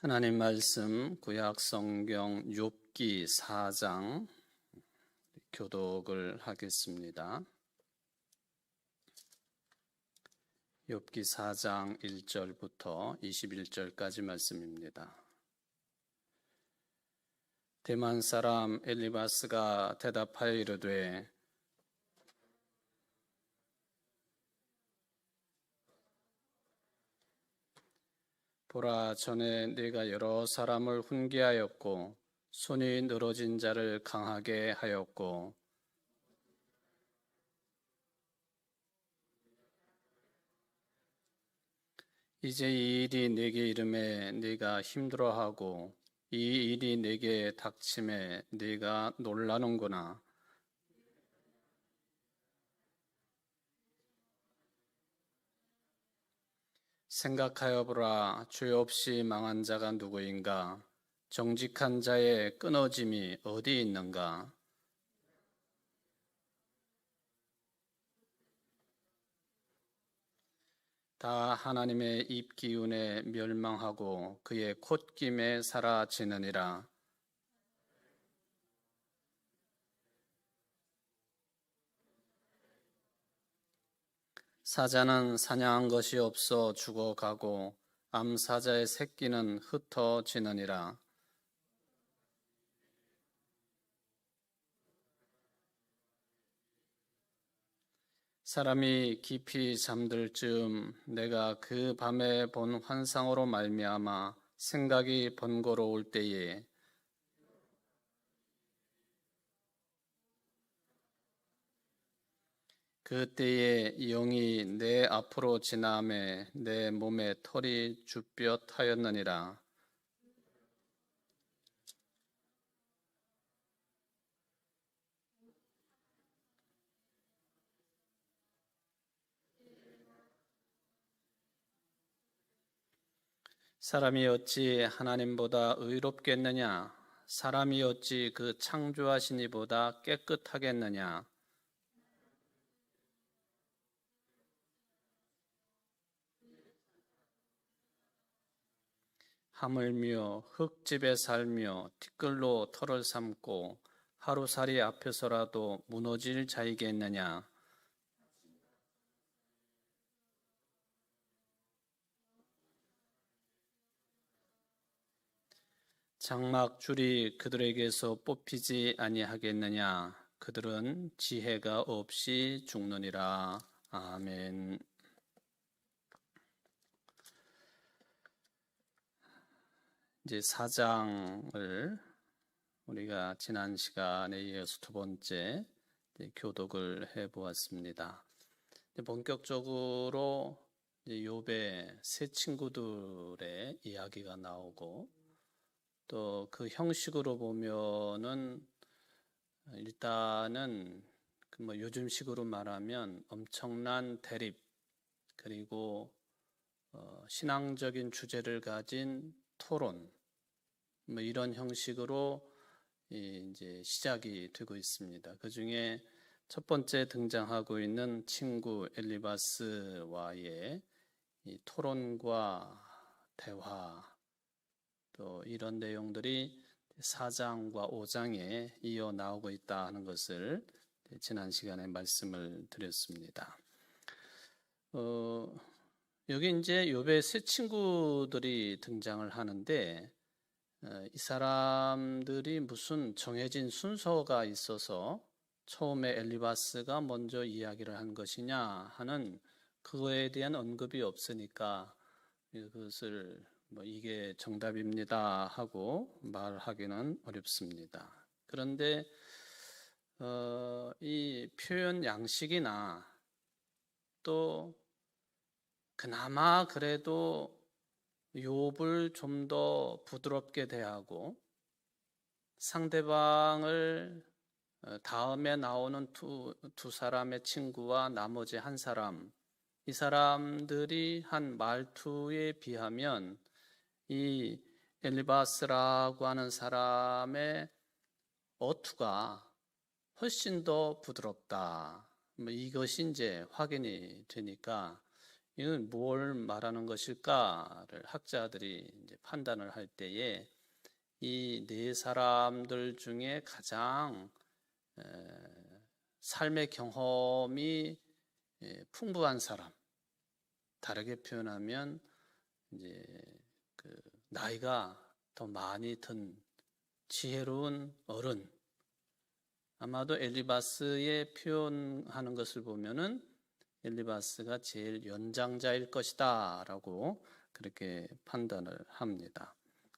하나님 말씀 구약 성경 욥기 4장 교독을 하겠습니다. 욥기 4장 1절부터 21절까지 말씀입니다. 대만 사람 엘리바스가 대답하여 이르되 보라, 전에 네가 여러 사람을 훈계하였고 손이 늘어진 자를 강하게 하였고 이제 이 일이 네게 이름에 네가 힘들어하고 이 일이 네게 닥침에 네가 놀라는구나. 생각하여 보라, 죄 없이 망한 자가 누구인가? 정직한 자의 끊어짐이 어디 있는가? 다 하나님의 입 기운에 멸망하고 그의 콧김에 사라지느니라. 사자는 사냥한 것이 없어 죽어가고 암사자의 새끼는 흩어지느니라. 사람이 깊이 잠들 즈음 내가 그 밤에 본 환상으로 말미암아 생각이 번거로울 때에 그때에 영이 내 앞으로 지나매 내 몸에 털이 주뼛하였느니라. 사람이 어찌 하나님보다 의롭겠느냐? 사람이 어찌 그 창조하신 이보다 깨끗하겠느냐? 하물며 흙집에 살며 티끌로 털을 삼고 하루살이 앞에서라도 무너질 자이겠느냐? 장막줄이 그들에게서 뽑히지 아니하겠느냐? 그들은 지혜가 없이 죽느니라. 아멘. 이제 4장을 우리가 지난 시간에 이어서 두 번째 교독을 해보았습니다. 본격적으로 욥의 세 친구들의 이야기가 나오고 또 그 형식으로 보면은 일단은 요즘식으로 말하면 엄청난 대립 그리고 신앙적인 주제를 가진 토론 이런 형식으로 이제 시작이 되고 있습니다. 그 중에 첫 번째 등장하고 있는 친구 엘리바스와의 이 토론과 대화 또 이런 내용들이 4장과 5장에 이어 나오고 있다 하는 것을 지난 시간에 말씀을 드렸습니다. 여기 이제 욥의 세 친구들이 등장을 하는데 이 사람들이 무슨 정해진 순서가 있어서 처음에 엘리바스가 먼저 이야기를 한 것이냐 하는 그거에 대한 언급이 없으니까 그것을 이게 정답입니다 하고 말하기는 어렵습니다. 그런데 이 표현 양식이나 또 그나마 그래도 욥을 좀 더 부드럽게 대하고 상대방을 다음에 나오는 두 사람의 친구와 나머지 한 사람 이 사람들이 한 말투에 비하면 이 엘리바스라고 하는 사람의 어투가 훨씬 더 부드럽다. 이것이 이제 확인이 되니까 이건 뭘 말하는 것일까를 학자들이 이제 판단을 할 때에 이 네 사람들 중에 가장 삶의 경험이 풍부한 사람, 다르게 표현하면 이제 그 나이가 더 많이 든 지혜로운 어른, 아마도 엘리바스의 표현하는 것을 보면은 엘리바스가 제일 연장자일 것이다 라고 그렇게 판단을 합니다.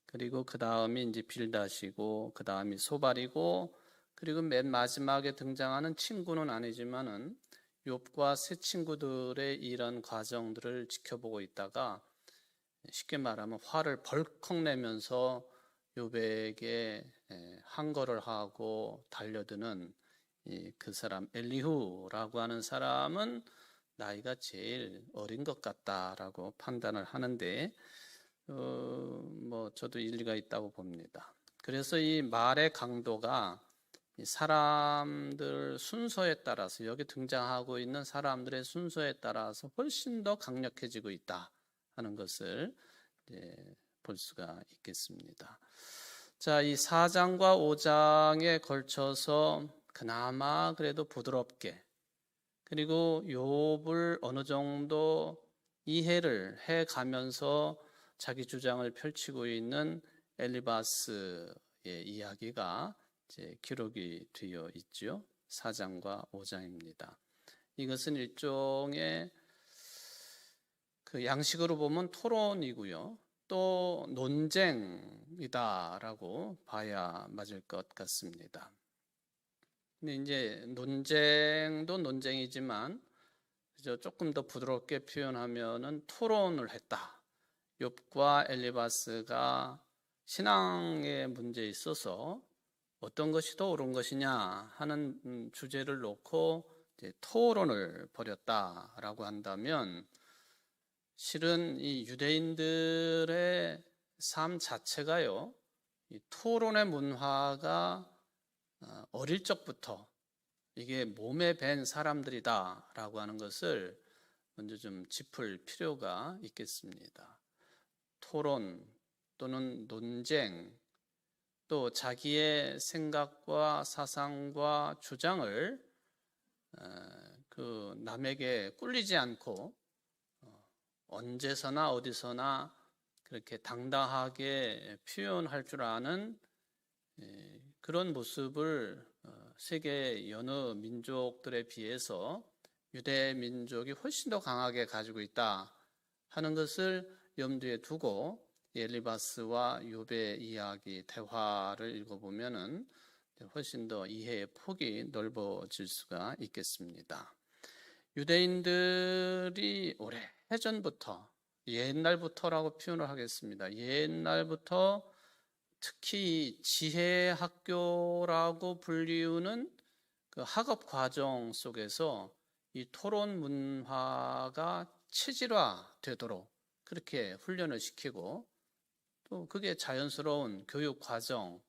그리고 그 다음이 이제 빌닷이고 그 다음이 소발이고 그리고 맨 마지막에 등장하는 친구는 아니지만은 욥과 세 친구들의 이런 과정들을 지켜보고 있다가 쉽게 말하면 화를 벌컥 내면서 욥에게 항거를 하고 달려드는 그 사람 엘리후라고 하는 사람은 나이가 제일 어린 것 같다라고 판단을 하는데 뭐 저도 일리가 있다고 봅니다. 그래서 이 말의 강도가 사람들 순서에 따라서 여기 등장하고 있는 사람들의 순서에 따라서 훨씬 더 강력해지고 있다 하는 것을 볼 수가 있겠습니다. 자, 이 4장과 5장에 걸쳐서 그나마 그래도 부드럽게 그리고 욥을 어느 정도 이해를 해 가면서 자기 주장을 펼치고 있는 엘리바스의 이야기가 이제 기록이 되어 있죠. 4장과 5장입니다. 이것은 일종의 그 양식으로 보면 토론이고요. 또 논쟁이다라고 봐야 맞을 것 같습니다. 근데 이제 논쟁도 논쟁이지만 조금 더 부드럽게 표현하면은 토론을 했다. 욥과 엘리바스가 신앙의 문제에 있어서 어떤 것이 더 옳은 것이냐 하는 주제를 놓고 이제 토론을 벌였다라고 한다면 실은 이 유대인들의 삶 자체가요, 이 토론의 문화가 어릴 적부터 이게 몸에 밴 사람들이다라고 하는 것을 먼저 좀 짚을 필요가 있겠습니다. 토론 또는 논쟁, 또 자기의 생각과 사상과 주장을 그 남에게 꿀리지 않고 언제서나 어디서나 그렇게 당당하게 표현할 줄 아는 그런 모습을 세계 여느 민족들에 비해서 유대 민족이 훨씬 더 강하게 가지고 있다 하는 것을 염두에 두고 엘리바스와 욥의 이야기, 대화를 읽어보면은 훨씬 더 이해의 폭이 넓어질 수가 있겠습니다. 유대인들이 오래전부터, 옛날부터라고 표현을 하겠습니다. 옛날부터 특히 지혜 학교라고 불리우는 그 학업 과정 속에서 이 토론 문화가 체질화되도록 그렇게 훈련을 시키고 또 그게 자연스러운 교육 과정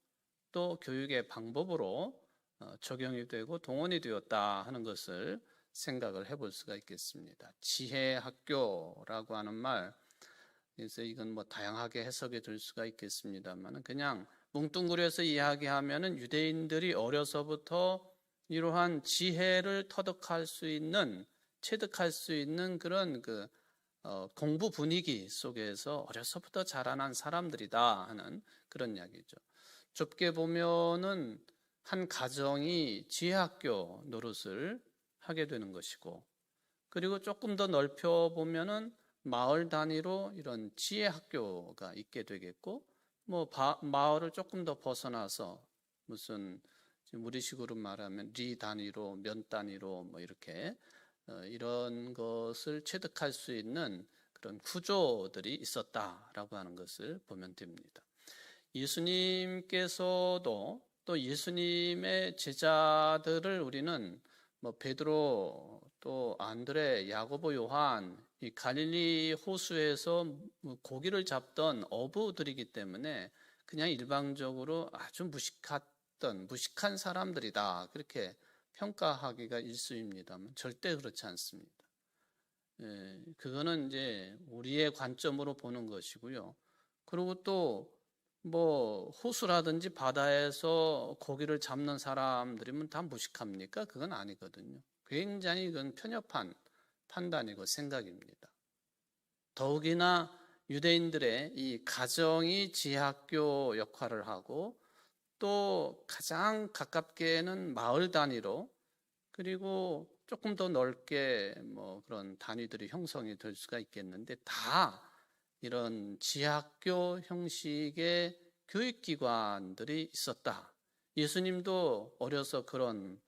또 교육의 방법으로 적용이 되고 동원이 되었다 하는 것을 생각을 해볼 수가 있겠습니다. 지혜 학교라고 하는 말, 그래서 이건 뭐 다양하게 해석이 될 수가 있겠습니다만 그냥 뭉뚱그려서 이야기하면은 유대인들이 어려서부터 이러한 지혜를 터득할 수 있는, 체득할 수 있는 그런 공부 분위기 속에서 어려서부터 자라난 사람들이다 하는 그런 이야기죠. 좁게 보면은 한 가정이 지혜학교 노릇을 하게 되는 것이고, 그리고 조금 더 넓혀 보면은 마을 단위로 이런 지혜학교가 있게 되겠고, 뭐 마을을 조금 더 벗어나서 무슨 우리식으로 말하면 리 단위로, 면 단위로 뭐 이렇게 이런 것을 체득할 수 있는 그런 구조들이 있었다라고 하는 것을 보면 됩니다. 예수님께서도 또 예수님의 제자들을 우리는 뭐 베드로 또 안드레, 야고보, 요한 이 갈릴리 호수에서 고기를 잡던 어부들이기 때문에 그냥 일방적으로 아주 무식한 사람들이다 그렇게 평가하기가 일쑤입니다만 절대 그렇지 않습니다. 그거는 이제 우리의 관점으로 보는 것이고요. 그리고 또 뭐 호수라든지 바다에서 고기를 잡는 사람들이면 다 무식합니까? 그건 아니거든요. 굉장히 그건 편협한 판단이고 생각입니다. 더욱이나 유대인들의 이 가정이 지학교 역할을 하고 또 가장 가깝게는 마을 단위로 그리고 조금 더 넓게 뭐 그런 단위들이 형성이 될 수가 있겠는데 다 이런 지학교 형식의 교육기관들이 있었다. 예수님도 어려서 그런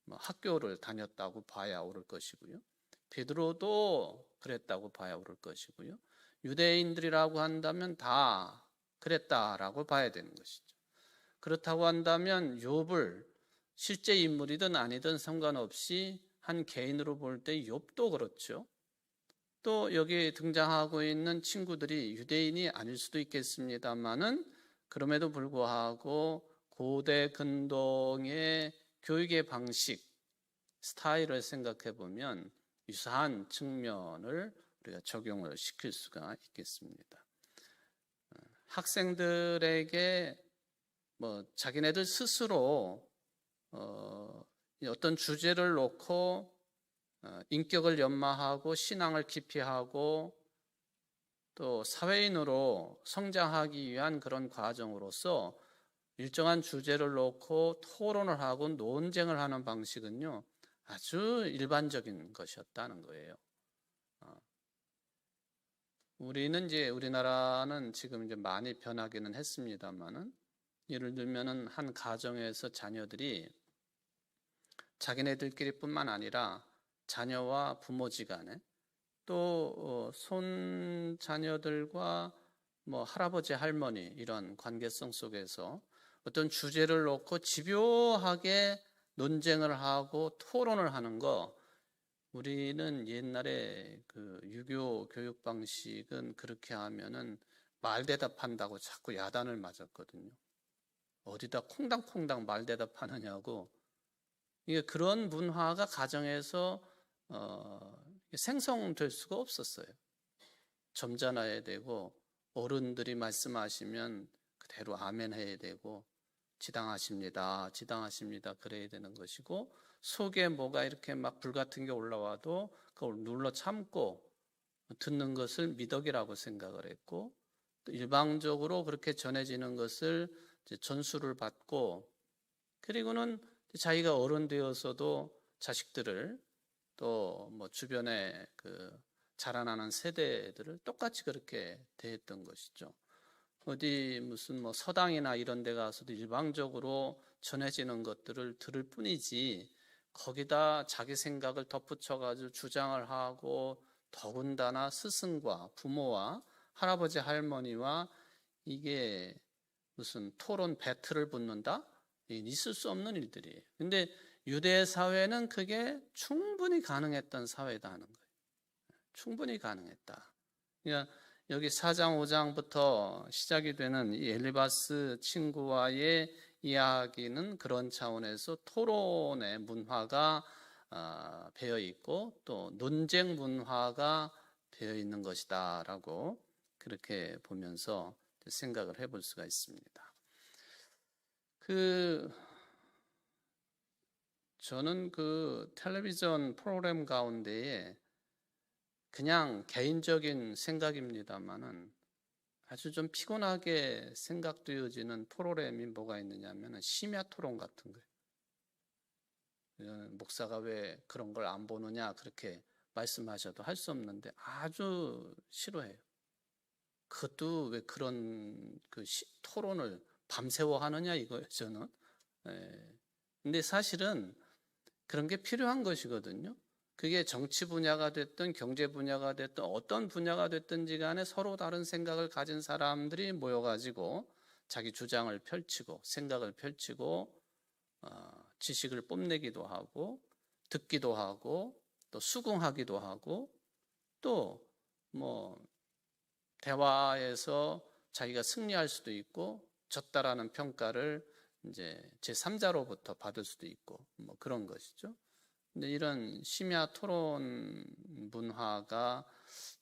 학교를 다녔다고 봐야 옳을 것이고요. 베드로도 그랬다고 봐야 옳을 것이고요. 유대인들이라고 한다면 다 그랬다라고 봐야 되는 것이죠. 그렇다고 한다면 욥을 실제 인물이든 아니든 상관없이 한 개인으로 볼 때 욥도 그렇죠. 또 여기 등장하고 있는 친구들이 유대인이 아닐 수도 있겠습니다만은 그럼에도 불구하고 고대 근동의 교육의 방식, 스타일을 생각해 보면 유사한 측면을 우리가 적용을 시킬 수가 있겠습니다. 학생들에게 뭐 자기네들 스스로 어떤 주제를 놓고 인격을 연마하고 신앙을 깊이하고 또 사회인으로 성장하기 위한 그런 과정으로서 일정한 주제를 놓고 토론을 하고 논쟁을 하는 방식은요 아주 일반적인 것이었다는 거예요. 우리나라는 지금 이제 많이 변하기는 했습니다만은 예를 들면은 한 가정에서 자녀들이 자기네들끼리뿐만 아니라 자녀와 부모지간에 또 손자녀들과 뭐 할아버지 할머니 이런 관계성 속에서 어떤 주제를 놓고 집요하게 논쟁을 하고 토론을 하는 거 우리는 옛날에 그 유교 교육 방식은 그렇게 하면은 말대답한다고 자꾸 야단을 맞았거든요. 어디다 콩당콩당 말대답하느냐고. 이게 그런 문화가 가정에서 생성될 수가 없었어요. 점잖아야 되고 어른들이 말씀하시면 그대로 아멘 해야 되고 지당하십니다. 지당하십니다. 그래야 되는 것이고 속에 뭐가 이렇게 막 불 같은 게 올라와도 그걸 눌러 참고 듣는 것을 미덕이라고 생각을 했고 또 일방적으로 그렇게 전해지는 것을 전수를 받고 그리고는 자기가 어른 되어서도 자식들을 또 뭐 주변에 그 자라나는 세대들을 똑같이 그렇게 대했던 것이죠. 어디 무슨 뭐 서당이나 이런 데 가서도 일방적으로 전해지는 것들을 들을 뿐이지 거기다 자기 생각을 덧붙여가지고 주장을 하고 더군다나 스승과 부모와 할아버지 할머니와 이게 무슨 토론 배틀을 붙는다? 있을 수 없는 일들이에요. 근데 유대 사회는 그게 충분히 가능했던 사회다 하는 거예요. 충분히 가능했다. 그러니까 여기 4장 5장부터 시작이 되는 이 엘리바스 친구와의 이야기는 그런 차원에서 토론의 문화가 배어 있고 또 논쟁 문화가 배어 있는 것이다라고 그렇게 보면서 생각을 해볼 수가 있습니다. 저는 그 텔레비전 프로그램 가운데에 그냥 개인적인 생각입니다만은 아주 좀 피곤하게 생각되어지는 프로그램이 뭐가 있느냐면 심야 토론 같은 거예요. 목사가 왜 그런 걸 안 보느냐 그렇게 말씀하셔도 할 수 없는데 아주 싫어해요. 그것도 왜 그런 토론을 밤새워 하느냐 이거예요, 저는. 근데 사실은 그런 게 필요한 것이거든요. 그게 정치 분야가 됐든 경제 분야가 됐든 어떤 분야가 됐든지 간에 서로 다른 생각을 가진 사람들이 모여가지고 자기 주장을 펼치고 생각을 펼치고 지식을 뽐내기도 하고 듣기도 하고 또 수긍하기도 하고 또 뭐 대화에서 자기가 승리할 수도 있고 졌다라는 평가를 이제 제3자로부터 받을 수도 있고 뭐 그런 것이죠. 근데 이런 심야 토론 문화가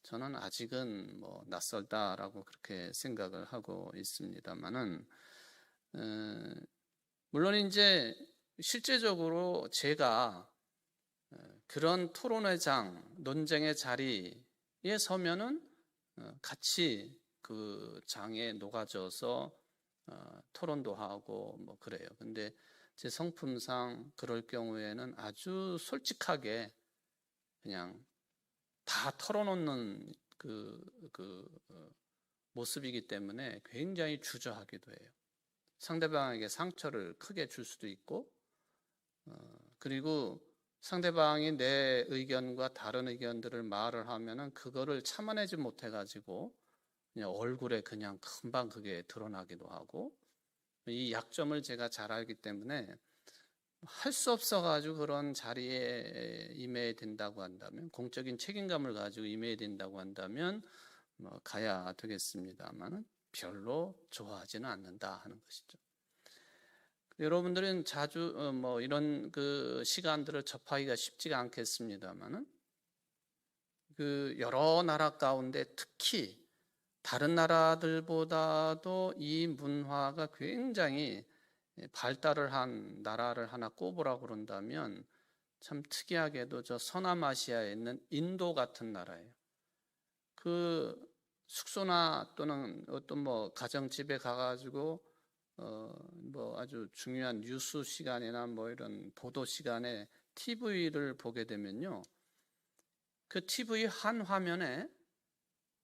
저는 아직은 뭐 낯설다라고 그렇게 생각을 하고 있습니다만은, 물론 이제 실제적으로 제가 그런 토론의 장, 논쟁의 자리에 서면은 같이 그 장에 녹아져서 토론도 하고 뭐 그래요. 근데 제 성품상 그럴 경우에는 아주 솔직하게 그냥 다 털어놓는 모습이기 때문에 굉장히 주저하기도 해요. 상대방에게 상처를 크게 줄 수도 있고, 그리고 상대방이 내 의견과 다른 의견들을 말을 하면은 그거를 참아내지 못해가지고 그냥 얼굴에 그냥 금방 그게 드러나기도 하고, 이 약점을 제가 잘 알기 때문에 할 수 없어가지고 그런 자리에 임해야 된다고 한다면, 공적인 책임감을 가지고 임해야 된다고 한다면 뭐 가야 되겠습니다만은 별로 좋아하지는 않는다 하는 것이죠. 여러분들은 자주 뭐 이런 그 시간들을 접하기가 쉽지가 않겠습니다만은, 그 여러 나라 가운데 특히 다른 나라들보다도 이 문화가 굉장히 발달을 한 나라를 하나 꼽으라고 그런다면 참 특이하게도 저 서남아시아에 있는 인도 같은 나라예요. 그 숙소나 또는 어떤 뭐 가정집에 가가지고 뭐 아주 중요한 뉴스 시간이나 뭐 이런 보도 시간에 TV를 보게 되면요, 그 TV 한 화면에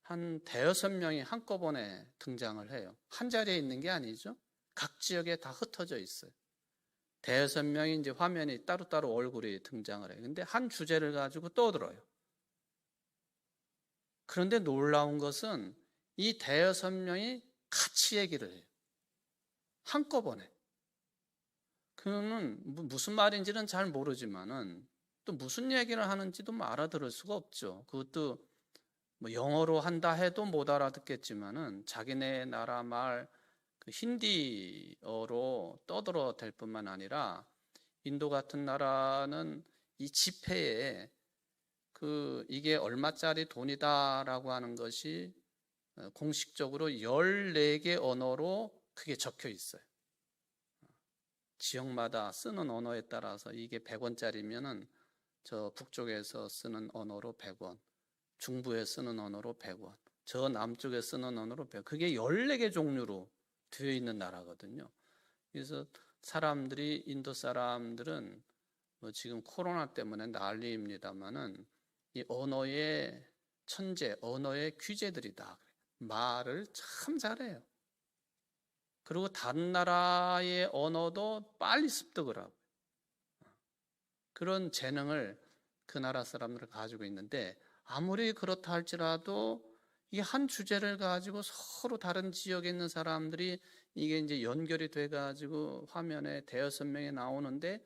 한 대여섯 명이 한꺼번에 등장을 해요. 한 자리에 있는 게 아니죠. 각 지역에 다 흩어져 있어요. 대여섯 명이 이제 화면이 따로따로 얼굴이 등장을 해요. 근데 한 주제를 가지고 떠들어요. 그런데 놀라운 것은 이 대여섯 명이 같이 얘기를 해요. 한꺼번에. 그는 무슨 말인지는 잘 모르지만은 또 무슨 얘기를 하는지도 알아들을 수가 없죠. 그것도 뭐 영어로 한다 해도 못 알아듣겠지만은 자기네 나라 말 그 힌디어로 떠들어 댈 뿐만 아니라, 인도 같은 나라는 이 지폐에 이게 얼마짜리 돈이다라고 하는 것이 공식적으로 14개 언어로 그게 적혀 있어요. 지역마다 쓰는 언어에 따라서 이게 100원짜리면은 저 북쪽에서 쓰는 언어로 100원, 중부에 쓰는 언어로 100원, 저 남쪽에 쓰는 언어로 100원. 그게 14개 종류로 되어 있는 나라거든요. 그래서 인도 사람들은 뭐 지금 코로나 때문에 난리입니다만은 이 언어의 천재, 언어의 귀재들이다. 말을 참 잘해요. 그리고 다른 나라의 언어도 빨리 습득을 하고, 그런 재능을 그 나라 사람들은 가지고 있는데, 아무리 그렇다 할지라도 이 한 주제를 가지고 서로 다른 지역에 있는 사람들이 이게 이제 연결이 돼가지고 화면에 대여섯 명이 나오는데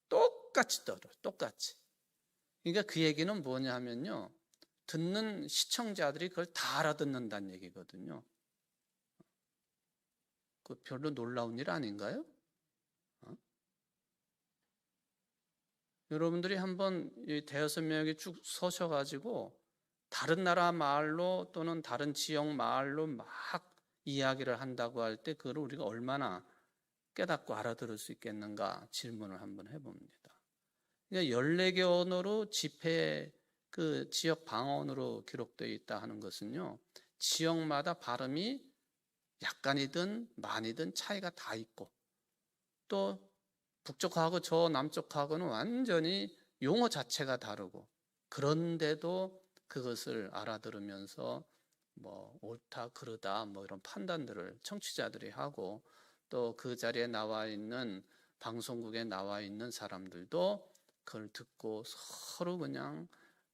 똑같이 떠들어요. 똑같이. 그러니까 그 얘기는 뭐냐면요, 듣는 시청자들이 그걸 다 알아듣는다는 얘기거든요. 그 별로 놀라운 일 아닌가요? 여러분들이 한번 이 대여섯 명이 쭉 서셔가지고 다른 나라 말로 또는 다른 지역 말로 막 이야기를 한다고 할 때 그걸 우리가 얼마나 깨닫고 알아들을 수 있겠는가 질문을 한번 해봅니다. 그러니까 14개 언어로 지폐 그 지역 방언으로 기록되어 있다 하는 것은요, 지역마다 발음이 약간이든 많이든 차이가 다 있고, 또 북쪽하고 저 남쪽하고는 완전히 용어 자체가 다르고, 그런데도 그것을 알아들으면서 뭐 옳다 그르다 뭐 이런 판단들을 청취자들이 하고, 또 그 자리에 나와 있는 방송국에 나와 있는 사람들도 그걸 듣고 서로 그냥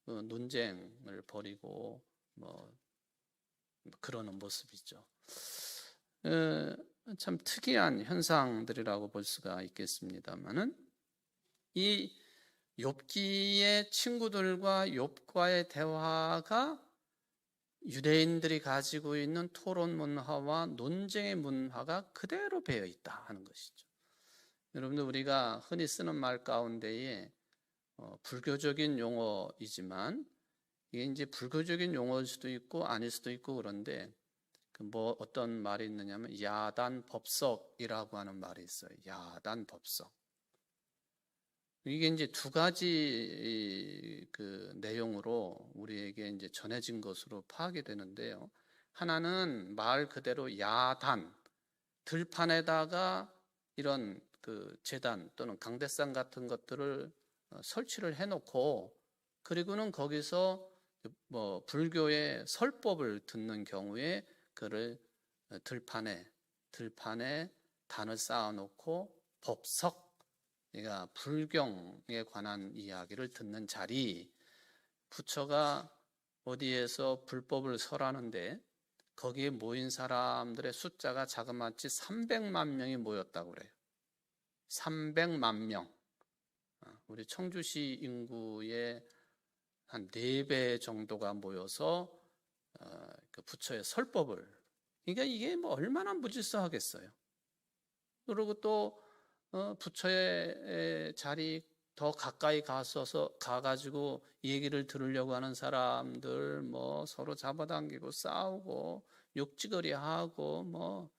논쟁을 벌이고 뭐 그러는 모습이죠. 참 특이한 현상들이라고 볼 수가 있겠습니다만은, 이 욥기의 친구들과 욥과의 대화가 유대인들이 가지고 있는 토론 문화와 논쟁의 문화가 그대로 배어 있다 하는 것이죠. 여러분들, 우리가 흔히 쓰는 말 가운데에 불교적인 용어이지만 이게 이제 불교적인 용어일 수도 있고 아닐 수도 있고 그런데 뭐 어떤 말이 있느냐면 야단법석이라고 하는 말이 있어요. 야단법석. 이게 이제 두 가지 그 내용으로 우리에게 이제 전해진 것으로 파악이 되는데요. 하나는 말 그대로 야단, 들판에다가 이런 그 제단 또는 강대상 같은 것들을 설치를 해놓고 그리고는 거기서 뭐 불교의 설법을 듣는 경우에 그를 들판에 단을 쌓아놓고 법석, 그러니까 불경에 관한 이야기를 듣는 자리, 부처가 어디에서 불법을 설하는데 거기에 모인 사람들의 숫자가 자그마치 300만 명이 모였다고 그래요. 300만 명. 우리 청주시 인구의 한 4배 정도가 모여서 그 부처의 설법을, 그러니까 이게 뭐 얼마나 무질서하겠어요. 그리고 또 부처의 자리 더 가까이 가가지고 얘기를 들으려고 하는 사람들 뭐 서로 잡아당기고 싸우고 욕지거리하고 뭐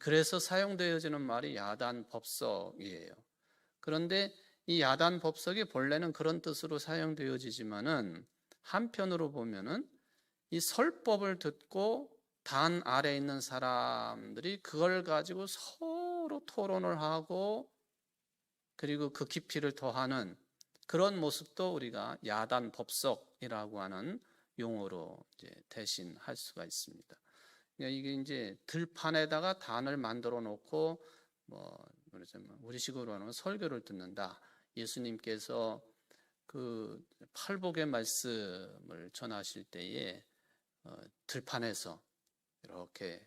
그래서 사용되어지는 말이 야단법석이에요. 그런데 이 야단법석이 본래는 그런 뜻으로 사용되어지지만은 한편으로 보면은 이 설법을 듣고 단 아래에 있는 사람들이 그걸 가지고 서로 토론을 하고 그리고 그 깊이를 더하는 그런 모습도 우리가 야단법석이라고 하는 용어로 이제 대신할 수가 있습니다. 그러니까 이게 이제 들판에다가 단을 만들어 놓고 뭐 우리식으로 하면 설교를 듣는다. 예수님께서 그 팔복의 말씀을 전하실 때에 들판에서 이렇게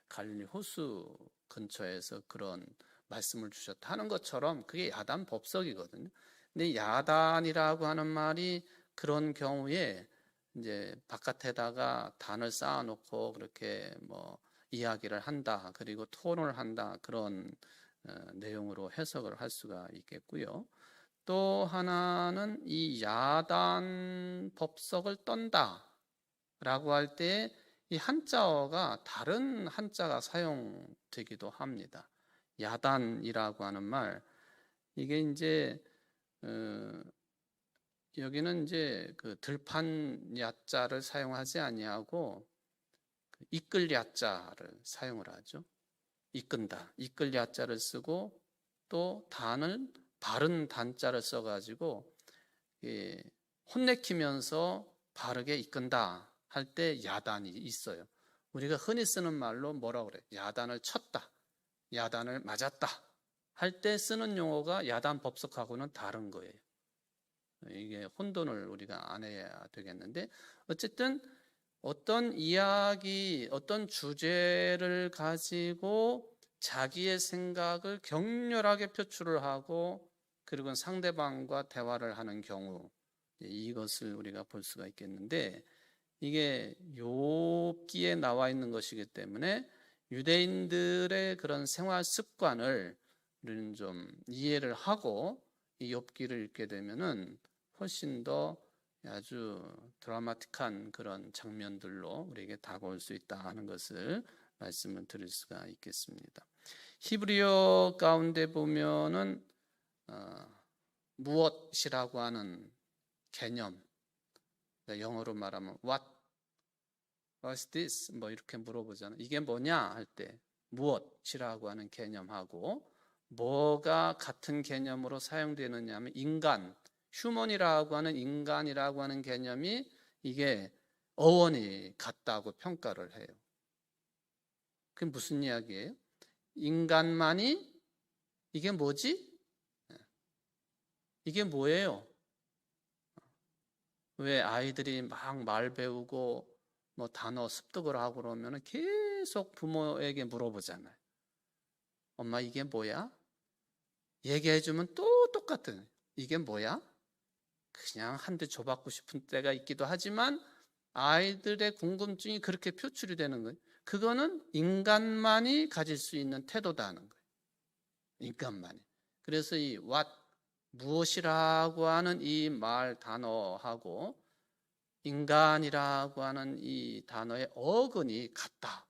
갈릴리 호수 근처에서 그런 말씀을 주셨다 하는 것처럼 그게 야단 법석이거든요. 근데 야단이라고 하는 말이 그런 경우에 이제 바깥에다가 단을 쌓아놓고 그렇게 뭐 이야기를 한다, 그리고 토론을 한다 그런 내용으로 해석을 할 수가 있겠고요. 또 하나는 이 야단 법석을 떤다라고 할 때 이 한자어가 다른 한자가 사용되기도 합니다. 야단이라고 하는 말, 이게 이제 여기는 이제 그 들판 야자를 사용하지 아니하고 이끌 야자를 사용을 하죠. 이끈다, 이끌 야자를 쓰고 또 단을 바른 단자를 써가지고 혼내키면서 바르게 이끈다 할 때 야단이 있어요. 우리가 흔히 쓰는 말로 뭐라고 그래? 야단을 쳤다, 야단을 맞았다 할 때 쓰는 용어가 야단 법석하고는 다른 거예요. 이게 혼돈을 우리가 안 해야 되겠는데 어쨌든 어떤 이야기, 어떤 주제를 가지고 자기의 생각을 격렬하게 표출을 하고 그리고 상대방과 대화를 하는 경우, 이것을 우리가 볼 수가 있겠는데 이게 욥기에 나와 있는 것이기 때문에 유대인들의 그런 생활 습관을 우리는 좀 이해를 하고 이 욥기를 읽게 되면은 훨씬 더 아주 드라마틱한 그런 장면들로 우리에게 다가올 수 있다 하는 것을 말씀을 드릴 수가 있겠습니다. 히브리어 가운데 보면은 무엇이라고 하는 개념, 영어로 말하면 what's this? 뭐 이렇게 물어보잖아요. 이게 뭐냐 할 때 무엇이라고 하는 개념하고 뭐가 같은 개념으로 사용되느냐 하면 인간, 휴먼이라고 하는 인간이라고 하는 개념이 이게 어원이 같다고 평가를 해요. 그게 무슨 이야기예요? 인간만이 이게 뭐지? 이게 뭐예요? 왜 아이들이 막 말 배우고 뭐 단어 습득을 하고 그러면 계속 부모에게 물어보잖아요. 엄마 이게 뭐야? 얘기해주면 또 똑같은 이게 뭐야? 그냥 한 대 줘받고 싶은 때가 있기도 하지만 아이들의 궁금증이 그렇게 표출이 되는 거예요. 그거는 인간만이 가질 수 있는 태도다 하는 거예요. 인간만이. 그래서 이 what, 무엇이라고 하는 이 말 단어하고 인간이라고 하는 이 단어의 어근이 같다.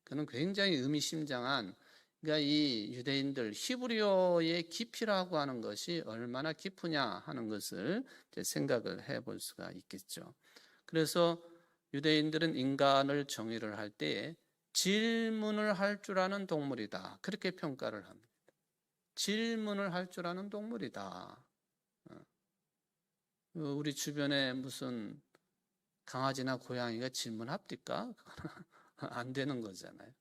그는 굉장히 의미심장한, 그러니까 이 유대인들 히브리어의 깊이라고 하는 것이 얼마나 깊으냐 하는 것을 생각을 해볼 수가 있겠죠. 그래서 유대인들은 인간을 정의를 할 때 질문을 할 줄 아는 동물이다, 그렇게 평가를 합니다. 질문을 할 줄 아는 동물이다. 우리 주변에 무슨 강아지나 고양이가 질문합니까? 안 되는 거잖아요.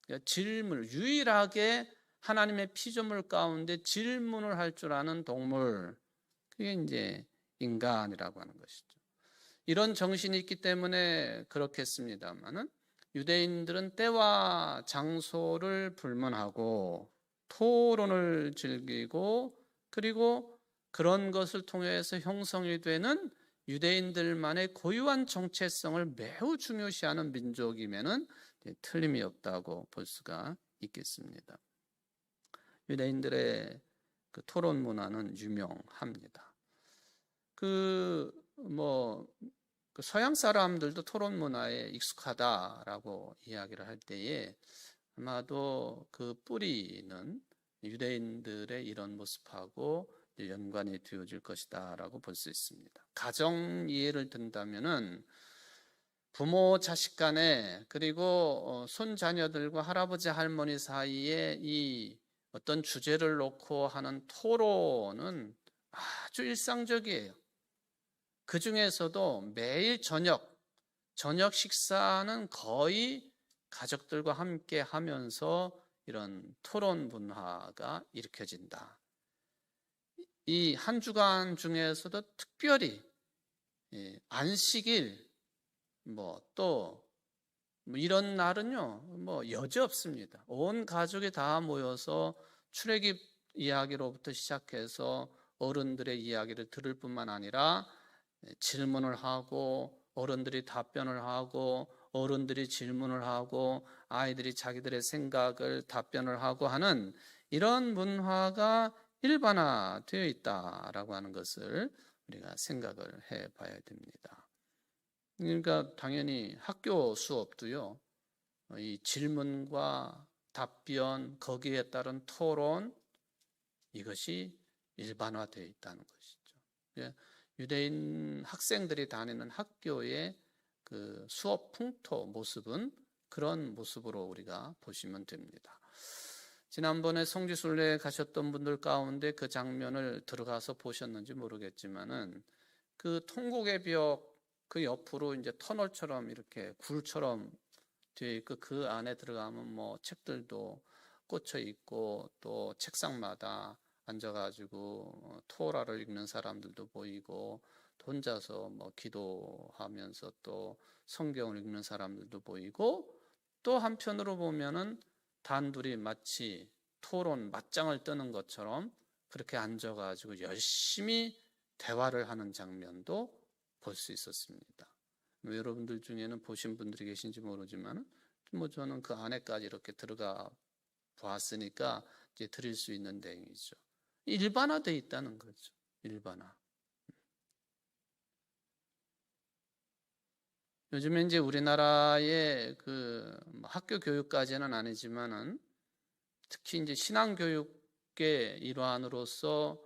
그러니까 질문, 유일하게 하나님의 피조물 가운데 질문을 할 줄 아는 동물, 그게 이제 인간이라고 하는 것이죠. 이런 정신이 있기 때문에 그렇겠습니다만은 유대인들은 때와 장소를 불문하고 토론을 즐기고, 그리고 그런 것을 통해서 형성이 되는 유대인들만의 고유한 정체성을 매우 중요시하는 민족임에는 틀림이 없다고 볼 수가 있겠습니다. 유대인들의 그 토론 문화는 유명합니다. 그 서양 사람들도 토론 문화에 익숙하다라고 이야기를 할 때에 아마도 그 뿌리는 유대인들의 이런 모습하고 연관이 되어질 것이다라고 볼 수 있습니다. 가정 예를 든다면은 부모 자식 간에, 그리고 손자녀들과 할아버지 할머니 사이에 이 어떤 주제를 놓고 하는 토론은 아주 일상적이에요. 그 중에서도 매일 저녁 식사는 거의 가족들과 함께 하면서 이런 토론 문화가 일으켜진다. 이 한 주간 중에서도 특별히 안식일, 또 이런 날은요, 여지없습니다. 온 가족이 다 모여서 출애굽 이야기로부터 시작해서 어른들의 이야기를 들을 뿐만 아니라 질문을 하고, 어른들이 답변을 하고, 어른들이 질문을 하고, 아이들이 자기들의 생각을 답변을 하고 하는 이런 문화가 일반화되어 있다라고 하는 것을 우리가 생각을 해 봐야 됩니다. 그러니까 당연히 학교 수업도요, 이 질문과 답변, 거기에 따른 토론, 이것이 일반화되어 있다는 것이죠. 유대인 학생들이 다니는 학교의 그 수업 풍토 모습은 그런 모습으로 우리가 보시면 됩니다. 지난번에 성지순례 가셨던 분들 가운데 그 장면을 들어가서 보셨는지 모르겠지만은 그 통곡의 벽 그 옆으로 이제 터널처럼 이렇게 굴처럼 되어 있고, 그 안에 들어가면 책들도 꽂혀 있고, 또 책상마다 앉아가지고 토라를 읽는 사람들도 보이고, 혼자서 기도하면서 또 성경을 읽는 사람들도 보이고, 또 한편으로 보면은 단둘이 마치 토론 맞짱을 뜨는 것처럼 그렇게 앉아가지고 열심히 대화를 하는 장면도 볼 수 있었습니다. 여러분들 중에는 보신 분들이 계신지 모르지만 저는 그 안에까지 이렇게 들어가 보았으니까 이제 드릴 수 있는 내용이죠. 일반화되어 있다는 거죠. 일반화. 요즘에 이제 우리나라의 그 학교 교육까지는 아니지만은 특히 이제 신앙 교육의 일환으로서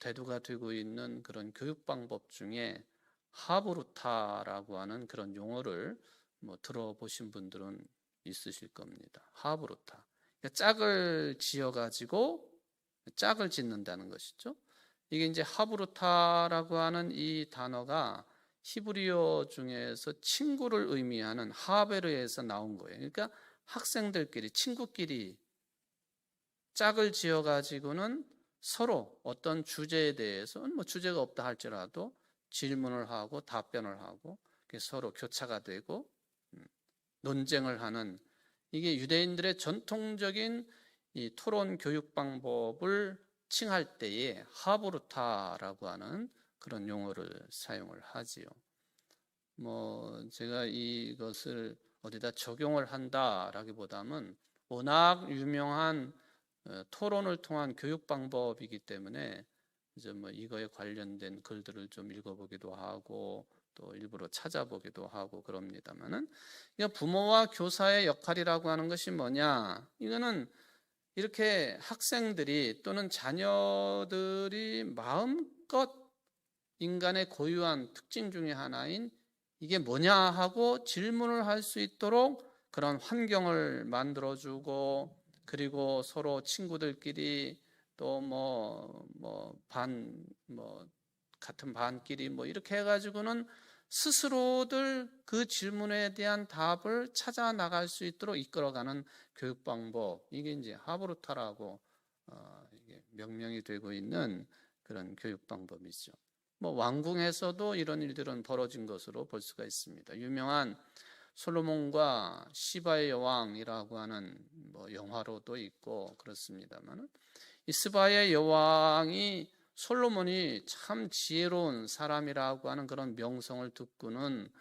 대두가 되고 있는 그런 교육 방법 중에 하브루타라고 하는 그런 용어를 들어보신 분들은 있으실 겁니다. 하브루타. 그러니까 짝을 지어가지고 짝을 짓는다는 것이죠. 이게 이제 하브루타라고 하는 이 단어가 히브리어 중에서 친구를 의미하는 하베르에서 나온 거예요. 그러니까 학생들끼리, 친구끼리 짝을 지어가지고는 서로 어떤 주제에 대해서 주제가 없다 할지라도 질문을 하고 답변을 하고 서로 교차가 되고 논쟁을 하는, 이게 유대인들의 전통적인 이 토론 교육 방법을 칭할 때에 하브루타라고 하는 그런 용어를 사용을 하지요. 제가 이것을 어디다 적용을 한다라기보다는 워낙 유명한 토론을 통한 교육 방법이기 때문에 이제 뭐 이거에 관련된 글들을 좀 읽어보기도 하고 또 일부러 찾아보기도 하고 그럽니다만은, 부모와 교사의 역할이라고 하는 것이 뭐냐? 이거는 이렇게 학생들이 또는 자녀들이 마음껏 인간의 고유한 특징 중에 하나인 이게 뭐냐 하고 질문을 할 수 있도록 그런 환경을 만들어주고, 그리고 서로 친구들끼리 또 같은 반끼리 이렇게 해가지고는 스스로들 그 질문에 대한 답을 찾아 나갈 수 있도록 이끌어가는 교육 방법, 이게 이제 하브루타라고 이게 명명이 되고 있는 그런 교육 방법이죠. 왕궁에서도 이런 일들은 벌어진 것으로 볼 수가 있습니다. 유명한 솔로몬과 시바의 여왕이라고 하는 영화로도 있고 그렇습니다만, 이 스바의 여왕이 솔로몬이 참 지혜로운 사람이라고 하는 그런 명성을 듣고는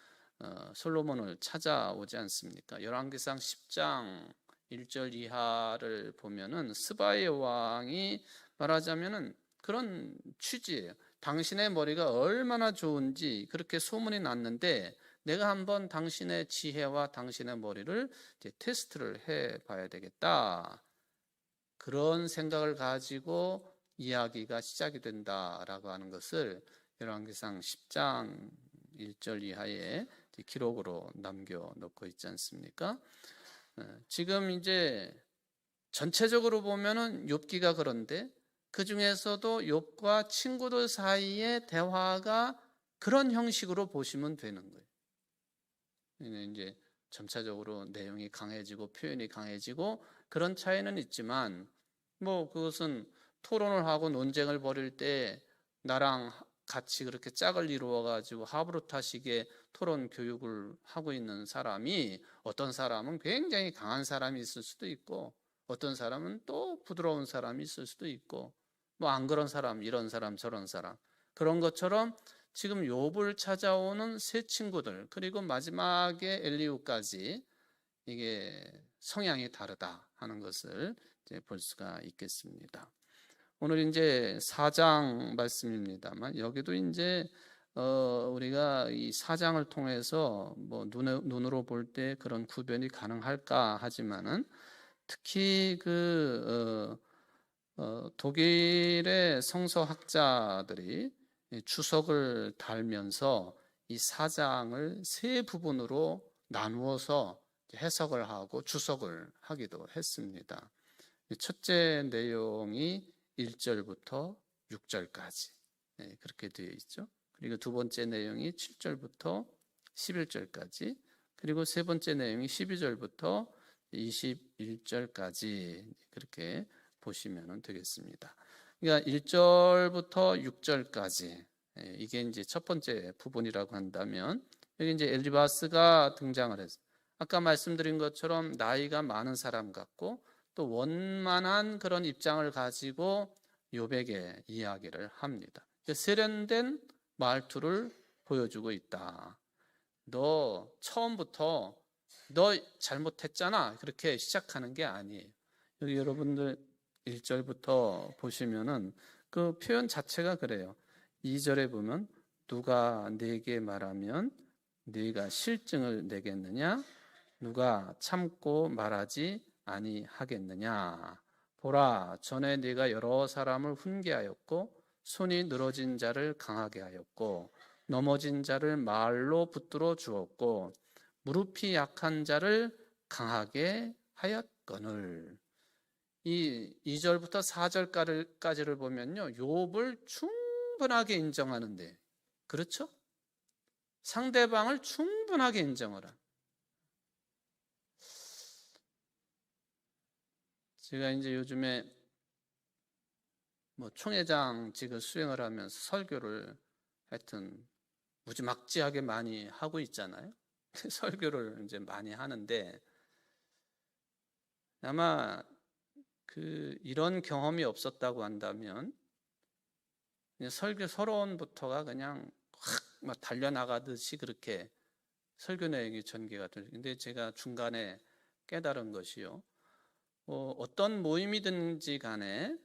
솔로몬을 찾아오지 않습니까? 열왕기상 10장 1절 이하를 보면은 스바의 여왕이 말하자면은 그런 취지예요. 당신의 머리가 얼마나 좋은지 그렇게 소문이 났는데 내가 한번 당신의 지혜와 당신의 머리를 테스트를 해봐야 되겠다. 그런 생각을 가지고 이야기가 시작이 된다라고 하는 것을 열왕기상 10장 1절 이하에 기록으로 남겨놓고 있지 않습니까? 지금 이제 전체적으로 보면은 욥기가 그런데 그 중에서도 욥과 친구들 사이의 대화가 그런 형식으로 보시면 되는 거예요. 이제 점차적으로 내용이 강해지고 표현이 강해지고 그런 차이는 있지만 그것은 토론을 하고 논쟁을 벌일 때 나랑 같이 그렇게 짝을 이루어 가지고 하브루타식의 토론 교육을 하고 있는 사람이, 어떤 사람은 굉장히 강한 사람이 있을 수도 있고 어떤 사람은 또 부드러운 사람이 있을 수도 있고 안 그런 사람, 이런 사람, 저런 사람, 그런 것처럼 지금 욥을 찾아오는 세 친구들, 그리고 마지막에 엘리후까지 이게 성향이 다르다 하는 것을 이제 볼 수가 있겠습니다. 오늘 이제 4장 말씀입니다만, 여기도 이제 우리가 이 4장을 통해서 눈으로 볼 때 그런 구별이 가능할까 하지만은, 특히 독일의 성서학자들이 주석을 달면서 이 4장을 세 부분으로 나누어서 해석을 하고 주석을 하기도 했습니다. 첫째 내용이 1절부터 6절까지 그렇게 되어 있죠. 그리고 두 번째 내용이 7절부터 11절까지, 그리고 세 번째 내용이 12절부터 21절까지 그렇게 보시면 되겠습니다. 그러니까 1절부터 6절까지 이게 이제 첫 번째 부분이라고 한다면, 여기 이제 엘리바스가 등장을 했어요. 아까 말씀드린 것처럼 나이가 많은 사람 같고 또 원만한 그런 입장을 가지고 욥에게 이야기를 합니다. 세련된 말투를 보여주고 있다. 너 처음부터 너 잘못했잖아 그렇게 시작하는 게 아니에요. 여기 여러분들 1절부터 보시면은 그 표현 자체가 그래요. 2절에 보면 누가 네게 말하면 네가 실증을 내겠느냐? 누가 참고 말하지 아니하겠느냐? 보라, 전에 네가 여러 사람을 훈계하였고 손이 늘어진 자를 강하게 하였고 넘어진 자를 말로 붙들어 주었고 무릎이 약한 자를 강하게 하였거늘. 이 2절부터 4절까지를 보면요, 욥을 충분하게 인정하는데, 그렇죠? 상대방을 충분하게 인정을 한. 제가 이제 요즘에 총회장직을 수행을 하면서 설교를 하여튼 무지막지하게 많이 하고 있잖아요. 설교를 이제 많이 하는데, 아마 이런 경험이 없었다고 한다면 설교 서론부터가 그냥 확 달려나가듯이 그렇게 설교 내용이 전개가 돼요. 근데 제가 중간에 깨달은 것이요, 어떤 모임이든지 간에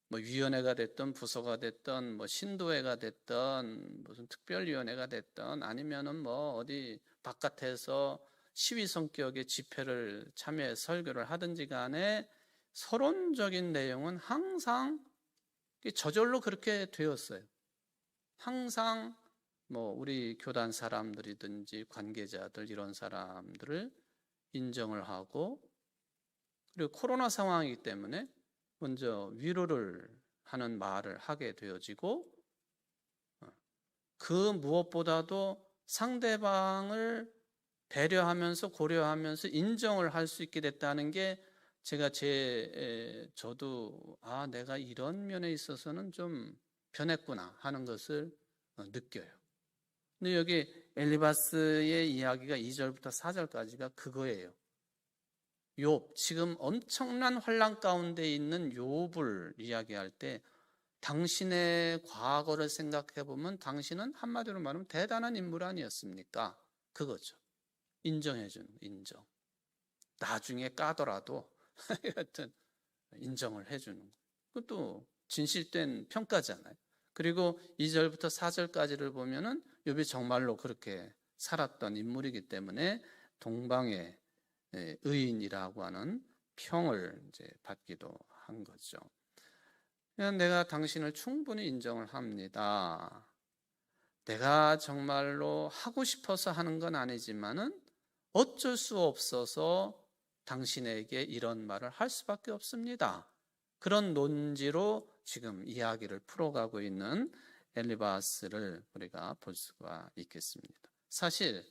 뭐 위원회가 됐든 부서가 됐든 뭐 신도회가 됐든 무슨 특별위원회가 됐든 아니면은 뭐 어디 바깥에서 시위 성격의 집회를 참여해 설교를 하든지 간에 서론적인 내용은 항상 저절로 그렇게 되었어요. 항상 뭐 우리 교단 사람들이든지 관계자들 이런 사람들을 인정을 하고, 그리고 코로나 상황이기 때문에 먼저 위로를 하는 말을 하게 되어지고, 그 무엇보다도 상대방을 배려하면서 고려하면서 인정을 할 수 있게 됐다는 게 제가 저도 내가 이런 면에 있어서는 좀 변했구나 하는 것을 느껴요. 근데 여기 엘리바스의 이야기가 2절부터 4절까지가 그거예요. 욥, 지금 엄청난 환난 가운데 있는 욥을 이야기할 때 당신의 과거를 생각해 보면 당신은 한마디로 말하면 대단한 인물 아니었습니까? 그거죠. 인정해 주는, 인정. 나중에 까더라도 하여튼 인정을 해 주는 거. 그것도 진실된 평가잖아요. 그리고 2절부터 4절까지를 보면은 욥이 정말로 그렇게 살았던 인물이기 때문에 동방의 의인이라고 하는 평을 이제 받기도 한 거죠. 그냥 내가 당신을 충분히 인정을 합니다. 내가 정말로 하고 싶어서 하는 건 아니지만은 어쩔 수 없어서 당신에게 이런 말을 할 수밖에 없습니다. 그런 논지로 지금 이야기를 풀어가고 있는 엘리바스를 우리가 볼 수가 있겠습니다. 사실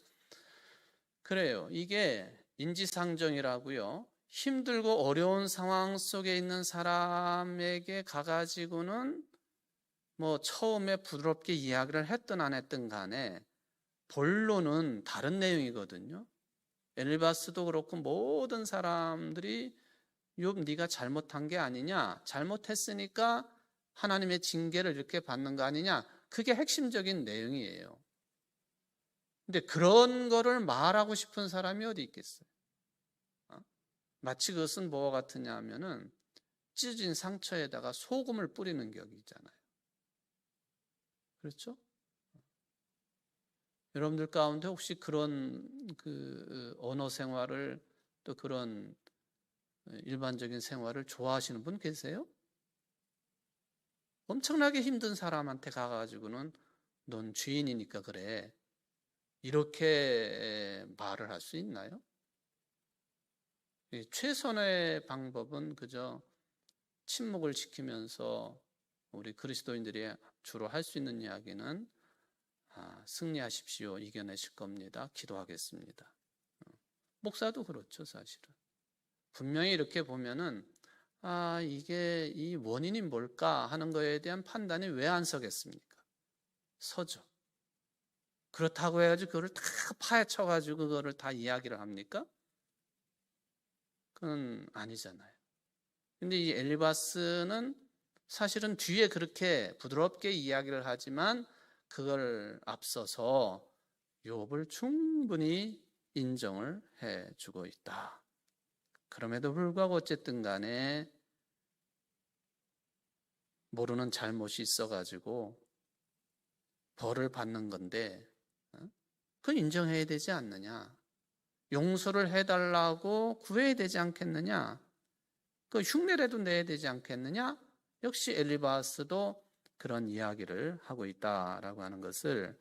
그래요. 이게 인지상정이라고요. 힘들고 어려운 상황 속에 있는 사람에게 가가지고는 뭐 처음에 부드럽게 이야기를 했든 안 했든 간에 본론은 다른 내용이거든요. 엘리바스도 그렇고 모든 사람들이 욥 네가 잘못한 게 아니냐, 잘못했으니까 하나님의 징계를 이렇게 받는 거 아니냐, 그게 핵심적인 내용이에요. 근데 그런 거를 말하고 싶은 사람이 어디 있겠어요? 마치 그것은 뭐와 같으냐 하면은 찢어진 상처에다가 소금을 뿌리는 격이잖아요. 그렇죠? 여러분들 가운데 혹시 그런 그 언어 생활을, 또 그런 일반적인 생활을 좋아하시는 분 계세요? 엄청나게 힘든 사람한테 가가지고는 넌 죄인이니까 그래, 이렇게 말을 할 수 있나요? 최선의 방법은 그저 침묵을 지키면서, 우리 그리스도인들이 주로 할 수 있는 이야기는 승리하십시오, 이겨내실 겁니다, 기도하겠습니다. 목사도 그렇죠. 사실은 분명히 이렇게 보면은 이게 이 원인이 뭘까 하는 거에 대한 판단이 왜 안 서겠습니까? 서죠. 그렇다고 해가지고 그거를 다 파헤쳐가지고 그거를 다 이야기를 합니까? 그건 아니잖아요. 근데 이 엘리바스는 사실은 뒤에 그렇게 부드럽게 이야기를 하지만 그걸 앞서서 욥을 충분히 인정을 해주고 있다. 그럼에도 불구하고 어쨌든 간에 모르는 잘못이 있어가지고 벌을 받는 건데 그건 인정해야 되지 않느냐, 용서를 해달라고 구해야 되지 않겠느냐, 그 흉내라도 내야 되지 않겠느냐. 역시 엘리바스도 그런 이야기를 하고 있다라고 하는 것을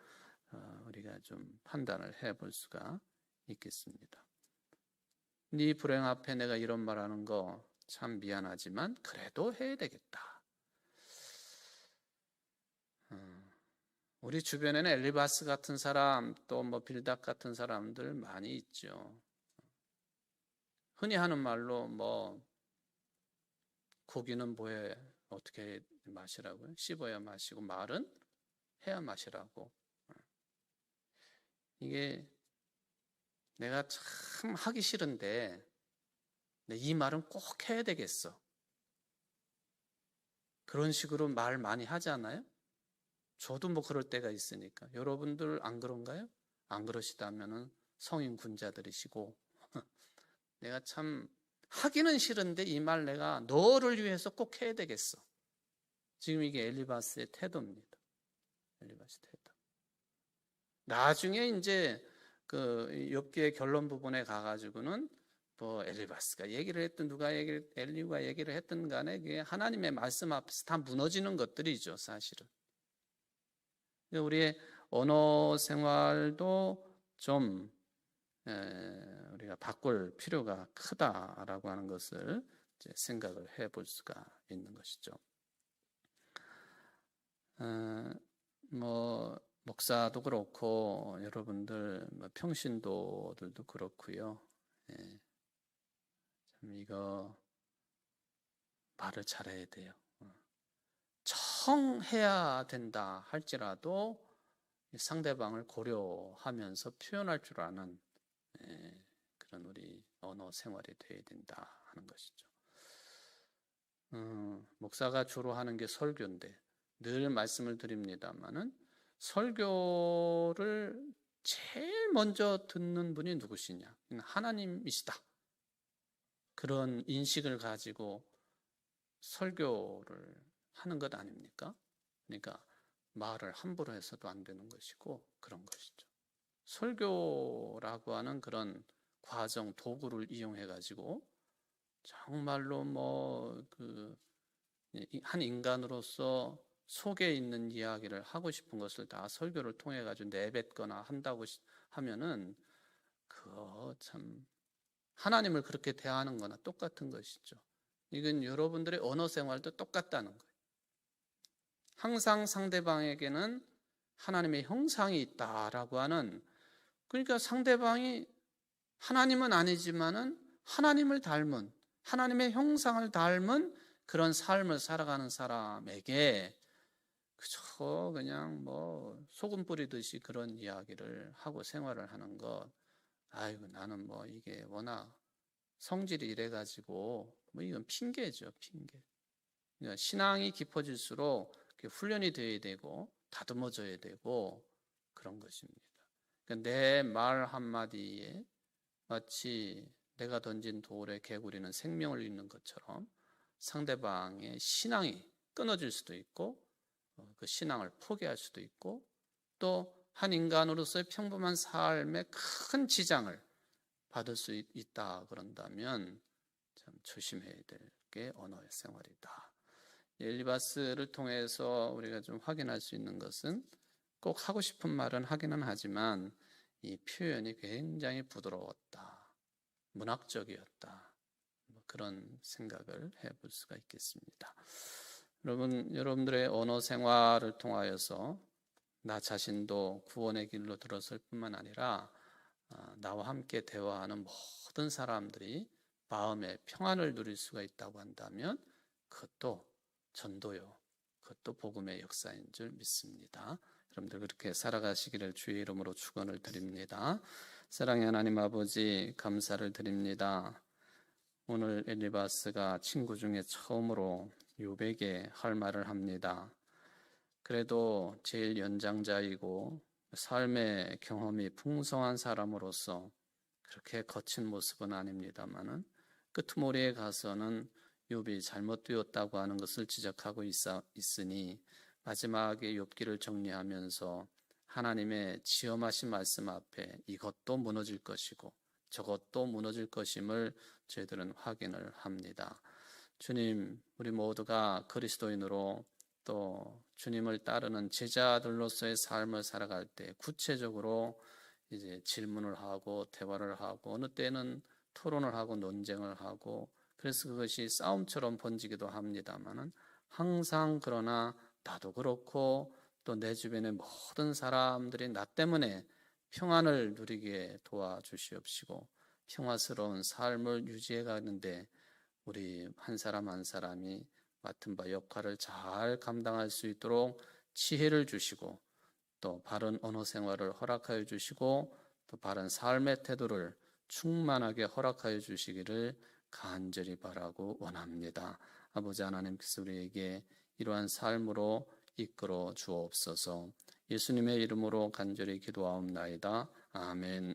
우리가 좀 판단을 해볼 수가 있겠습니다. 네 불행 앞에 내가 이런 말하는 거 참 미안하지만 그래도 해야 되겠다. 우리 주변에는 엘리바스 같은 사람, 또 뭐 빌닷 같은 사람들 많이 있죠. 흔히 하는 말로 뭐 고기는 뭐에 어떻게 마시라고요? 씹어야 마시고 말은 해야 마시라고. 이게 내가 참 하기 싫은데 이 말은 꼭 해야 되겠어, 그런 식으로 말 많이 하지 않아요? 저도 뭐 그럴 때가 있으니까. 여러분들 안 그런가요? 안 그러시다면은 성인 군자들이시고 내가 참 하기는 싫은데 이 말 내가 너를 위해서 꼭 해야 되겠어. 지금 이게 엘리바스의 태도입니다. 엘리바스 태도. 나중에 이제 그 욥기의 결론 부분에 가가지고는 뭐 엘리바스가 얘기를 했든 엘리후가 얘기를 했든 간에 그게 하나님의 말씀 앞에서 다 무너지는 것들이죠, 사실은. 우리의 언어 생활도 좀 우리가 바꿀 필요가 크다라고 하는 것을 이제 생각을 해볼 수가 있는 것이죠. 뭐 목사도 그렇고 여러분들 뭐 평신도들도 그렇고요. 참 이거 말을 잘해야 돼요. 청해야 된다 할지라도 상대방을 고려하면서 표현할 줄 아는 그런 우리 언어 생활이 되어야 된다 하는 것이죠. 목사가 주로 하는 게 설교인데 늘 말씀을 드립니다마는 설교를 제일 먼저 듣는 분이 누구시냐? 하나님이시다. 그런 인식을 가지고 설교를 하는 것 아닙니까? 그러니까 말을 함부로 해서도 안 되는 것이고 그런 것이죠. 설교라고 하는 그런 과정, 도구를 이용해 가지고 정말로 뭐 한 인간으로서 속에 있는 이야기를 하고 싶은 것을 다 설교를 통해 가지고 내뱉거나 한다고 하면은 그거 참 하나님을 그렇게 대하는 거나 똑같은 것이죠. 이건 여러분들의 언어 생활도 똑같다는 거예요. 항상 상대방에게는 하나님의 형상이 있다라고 하는, 그러니까 상대방이 하나님은 아니지만은 하나님을 닮은, 하나님의 형상을 닮은 그런 삶을 살아가는 사람에게 그저 그냥 뭐 소금 뿌리듯이 그런 이야기를 하고 생활을 하는 것, 아이고 나는 뭐 이게 워낙 성질이 이래가지고 뭐 이건 핑계죠, 핑계. 그러니까 신앙이 깊어질수록 훈련이 되어야 되고 다듬어져야 되고 그런 것입니다. 그러니까 내 말 한마디에 마치 내가 던진 돌에 개구리는 생명을 잃는 것처럼 상대방의 신앙이 끊어질 수도 있고 그 신앙을 포기할 수도 있고 또 한 인간으로서의 평범한 삶에 큰 지장을 받을 수 있다 그런다면 참 조심해야 될 게 언어의 생활이다. 엘리바스를 통해서 우리가 좀 확인할 수 있는 것은 꼭 하고 싶은 말은 하기는 하지만 이 표현이 굉장히 부드러웠다, 문학적이었다, 그런 생각을 해볼 수가 있겠습니다. 여러분들의 언어 생활을 통하여서 나 자신도 구원의 길로 들어설 뿐만 아니라 나와 함께 대화하는 모든 사람들이 마음의 평안을 누릴 수가 있다고 한다면 그것도 전도요, 그것도 복음의 역사인 줄 믿습니다. 여러분들 그렇게 살아가시기를 주의 이름으로 축원을 드립니다. 사랑의 하나님 아버지, 감사를 드립니다. 오늘 엘리바스가 친구 중에 처음으로 욥에게 할 말을 합니다. 그래도 제일 연장자이고 삶의 경험이 풍성한 사람으로서 그렇게 거친 모습은 아닙니다만은 끄트머리에 가서는 욥이 잘못되었다고 하는 것을 지적하고 있으니 마지막에 욥기를 정리하면서 하나님의 지엄하신 말씀 앞에 이것도 무너질 것이고 저것도 무너질 것임을 저희들은 확인을 합니다. 주님, 우리 모두가 그리스도인으로 또 주님을 따르는 제자들로서의 삶을 살아갈 때 구체적으로 이제 질문을 하고 대화를 하고 어느 때는 토론을 하고 논쟁을 하고 그래서 그것이 싸움처럼 번지기도 합니다만은 항상 그러나 나도 그렇고 또 내 주변의 모든 사람들이 나 때문에 평안을 누리게 도와주시옵시고 평화스러운 삶을 유지해 가는데 우리 한 사람 한 사람이 맡은 바 역할을 잘 감당할 수 있도록 지혜를 주시고 또 바른 언어 생활을 허락하여 주시고 또 바른 삶의 태도를 충만하게 허락하여 주시기를 간절히 바라고 원합니다. 아버지 하나님께서 우리에게 이러한 삶으로 이끌어 주옵소서. 예수님의 이름으로 간절히 기도하옵나이다. 아멘.